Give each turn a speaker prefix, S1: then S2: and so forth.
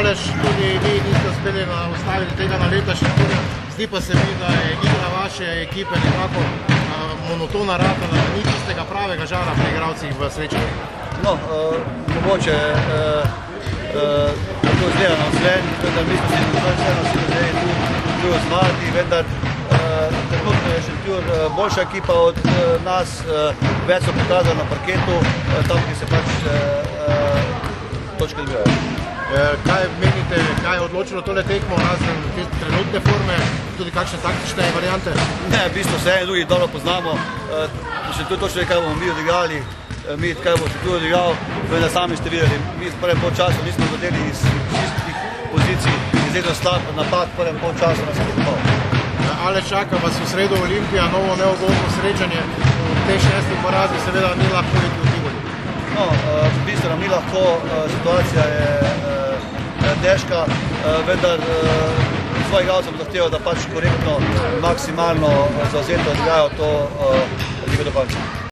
S1: Aleš, tudi vi niste uspeli ustaviti tega naleta Šentjurja. Zdi pa se mi, da je igra vaše ekipe nekako monotona ratala, da ni tistega pravega žara pri igralcih v srečanju.
S2: No, mogoče to izgleda na vzven, vendar mi smo si vseeno vsi želeli tu osvajati, vendar trenutno je Šentjur boljša ekipa od nas, več so pokazali na parketu, tam, ki se pač točke dobivajo.
S1: Kaj menite, kaj je odločilo tole tekmo, razen te trenutne forme, tudi kakšne taktične variante?
S2: Ne, v bistvu se eni drugi dobro poznamo, Šentjur točno ve, kaj bomo mi odigrali, kaj bo Šentjur odigral, vendar sami ste videli, mi v prvem polčasu nismo vodili iz čistih pozicij, izredno slab napad v prvem polčasu nas je tekmoval.
S1: Aleš, čaka vas v sredo Olimpija, novo neugodno srečanje, v tej 6 porazi seveda ni lahko iti v Tivoli.
S2: No, v bistvu nam ni lahko, situacija je težka, vendar svojih igralcev zahteval, da pač korektno, maksimalno zavzeto odigrajo to ligo do konca.